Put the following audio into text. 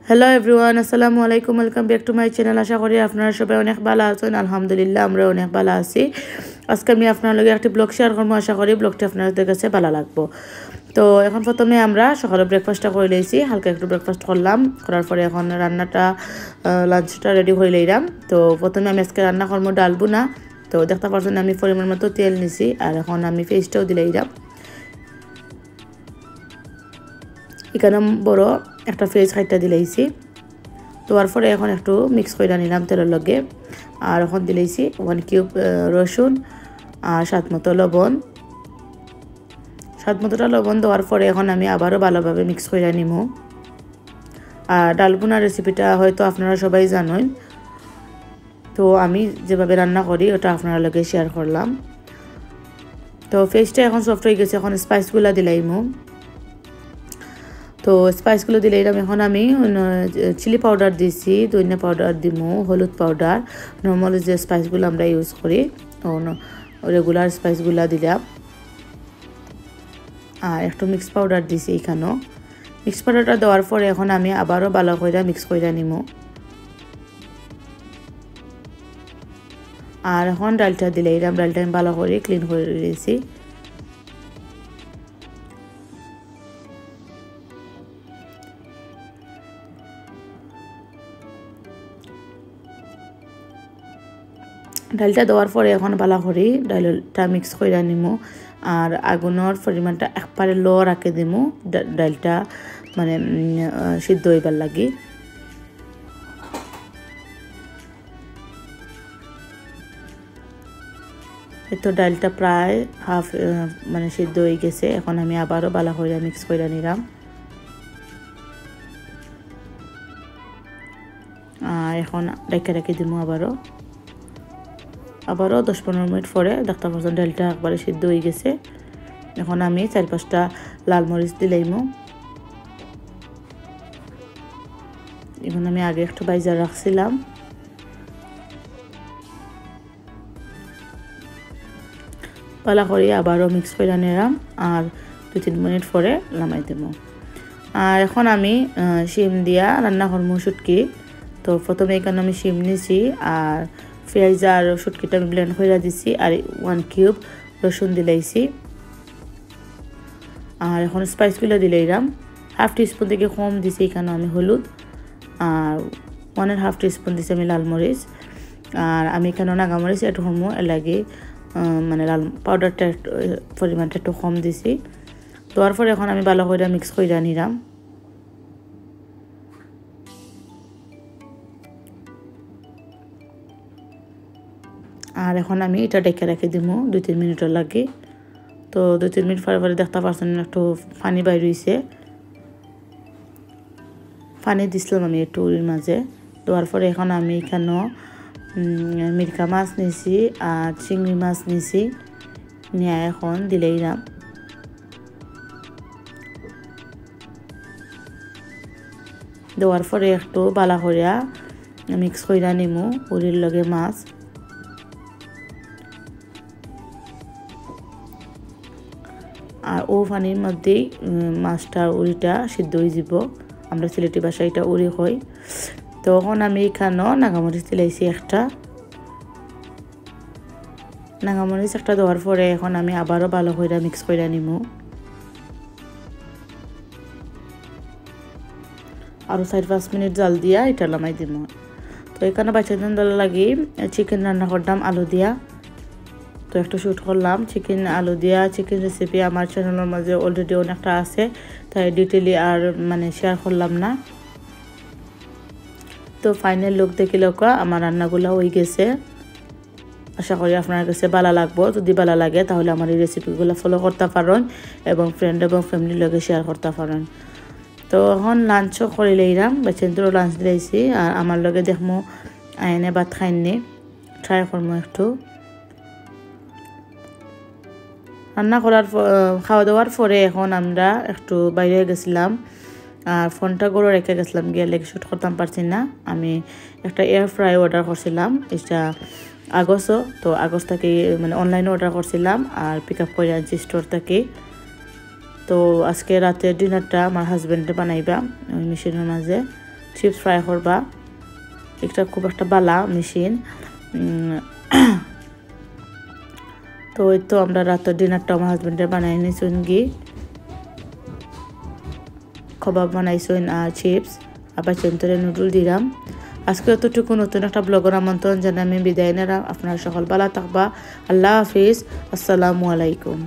Hello everyone, আসসালামু আলাইকুম। Welcome back to my channel. আশা করি আপনারা সবাই অনেক ভালো আছেন। আলহামদুলিল্লাহ, আমরা অনেক ভালো আছি। আজকে আমি আপনার লগে একটি ব্লগ শেয়ার করবো। আশা করি ব্লগটি আপনাদের কাছে ভালো লাগবো। তো এখন প্রথমে আমরা সকালে ব্রেকফাস্টটা করে লইছি, হালকা একটু ব্রেকফাস্ট করলাম। করার পরে এখন লাঞ্চটা রেডি হয়ে লইলাম। তো প্রথমে আমি আজকে রান্না করবো ডাল বুনা। তো দেখতে পাচ্ছেন আমি পরিমাণ মতো তেল নিছি, আর এখন আমি পেস্টটাও দিলাম। এখানে বড় একটা ফ্রেজ খাইটা দিলাইছি। দেওয়ার পরে এখন একটু মিক্স করে নিলাম তেলের লগে। আর এখন দিলাইছি 1 কিউব রসুন আর স্বাদ মতো লবণ। দেওয়ার পরে এখন আমি আবারও ভালোভাবে মিক্স করে নিব। আর ডালবোনা রেসিপিটা হয়তো আপনারা সবাই জানেন, তো আমি যেভাবে রান্না করি ওটা আপনারা লগে শেয়ার করলাম। তো ফেসটা এখন সফট হয়ে গেছে, এখন স্পাইসগুলো দিলাইমু। তো স্পাইসগুলো দিলাম। এখন আমি চিলি পাউডার দিছি, ধনিয়া পাউডার দিমু, হলুদ পাউডার, নর্মাল যে স্পাইসগুলো আমরা ইউজ করি রেগুলার স্পাইসগুলো দিলাম। আর একটু মিক্স পাউডার দিছি এখানেও। মিক্স পাউডারটা দেওয়ার পরে এখন আমি আবারও ভালো করে মিক্স করে নিব। আর এখন ডালটা দিলাম। ডালটা আমি ভালো করে ক্লিন করে দিয়েছি। ডালটা দেওয়ার পরে এখন ভালো করে ডালটা মিক্স করে নিব। আর আগুনের পরিমাণটা একবারে লো রাখে দিব, ডালটা মানে সিদ্ধ হইবার লাগি। তো ডালটা প্রায় হাফ মানে সিদ্ধ হয়ে গেছে। এখন আমি আবারও ভালো করে মিক্স করে নিলাম। আর এখন রেখে দিব আবারও 10-15 মিনিট পরে দেখতে পাচ্ছেন ডালটা একবারে সিদ্ধ হয়ে গেছে। এখন আমি 4-5টা লাল মরিচ দিলাম। এখন আমি আগে একটু বাইজা রাখছিলাম। ভালো করে আবারও মিক্স করে নিলাম। আর 2-3 মিনিট পরে নামাই দেব। আর এখন আমি শিম দিয়া রান্না করবো শুটকি। তো প্রথমে এখানে আমি শিম নিছি, আর পেঁয়াজ আর শুটকিটা আমি ব্লেন্ড করে দিছি। আর 1 কিউব রসুন দিলাইছি। আর এখন স্পাইসগুলো দিলাম। 1/2 টিস্পুন থেকে কম দিছি এখানে আমি হলুদ। আর 1.5 টিস্পুন দিছি আমি লাল মরিচ। আর আমি এখানে নাগামরিচ একটু কম লাগে, মানে লাল পাউডারটা পরিমাণটা একটু কম দিছি। দেওয়ার পরে এখন আমি ভালো করে মিক্স করে নিলাম। আর এখন আমি এটা ডেকে রেখে দিব 2-3 মিনিটের লাগে। তো 2-3 মিনিট পরে দেখতে পাচ্ছেন একটু পানি বাইর হইছে। পানি দিছিলাম আমি একটু উড়ির মাঝে। দেওয়ার পরে এখন আমি এখানেও মিরকা মাছ নিছি আর চিংড়ি মাছ নিছি, নিয়ে এখন দিলাম। দেওয়ার পরে একটু বালা করিয়া মিক্স কইরা নিমু উড়ির লগে মাছ। আর ও পানির মধ্যেই মাছটা উড়িটা সিদ্ধ হয়ে যাব। আমরা সিলেটি ভাষায় এটা উড়ি হই। তখন আমি এখানেও নাগামরিচ দিলাইছি একটা। নাগামরিচ একটা দেওয়ার পরে এখন আমি আবারও ভালো করে মিক্স করে নিব। আরও 4-5 মিনিট জাল দিয়া এটা নামাই দিব। তো এখানে বাচ্চাদের দল লাগি চিকেন রান্না করলাম আলু দিয়া। তো একটু শ্যুট করলাম চিকেন আলু দিয়া। চিকেন রেসিপি আমার চ্যানেলের মাঝে অলরেডি অনেকটা আছে, তাই ডিটেইলি আর মানে শেয়ার করলাম না। তো ফাইনাল লুক দেখিলে আমার রান্নাগুলো হয়ে গেছে। আশা করি আপনার কাছে ভালো লাগবো। যদি ভালো লাগে তাহলে আমার এই রেসিপিগুলো ফলো করতে পারেন এবং ফ্রেন্ড এবং ফ্যামিলির লগে শেয়ার করতে পারেন। তো এখন লাঞ্চও করে লইলাম, বাচ্চাদেরও লাঞ্চ দিয়েছি। আর আমার লগে দেখবো আইনে ভাত খাইনি, ট্রাই করবো একটু। রান্না করার খাওয়া দাওয়ার পরে এখন আমরা একটু বাইরে গেছিলাম। আর ফোনটা গড়ে রেখে গেছিলাম, গিয়ে লেগে শ্যুট করতাম পারছি না। আমি একটা এয়ার ফ্রাই অর্ডার করছিলাম, এটা আগস্টও। তো আগস্ট থেকে মানে অনলাইনে অর্ডার করছিলাম আর পিক আপ করে আনছি স্টোর থেকে। তো আজকে রাতের ডিনারটা আমার হাজবেন্ডে বানাইবা ওই মেশিনের মাঝে। চিপস ফ্রাই করবা। এটা খুব একটা বালা মেশিন। তো ওই তো আমরা রাতের ডিনারটা আমার হাজব্যান্ডের বানাই নিয়েছেন গি কবাব বানাইছেন আর চিপস, আবার চেন্তরে নুডল দিলাম। আজকে এতটুকু নতুন একটা ব্লগের আমন্ত্রণ জানাই আমি বিদায় নিলাম। আপনারা সকল ভালো থাকবা। আল্লাহ হাফিজ। আসসালামু আলাইকুম।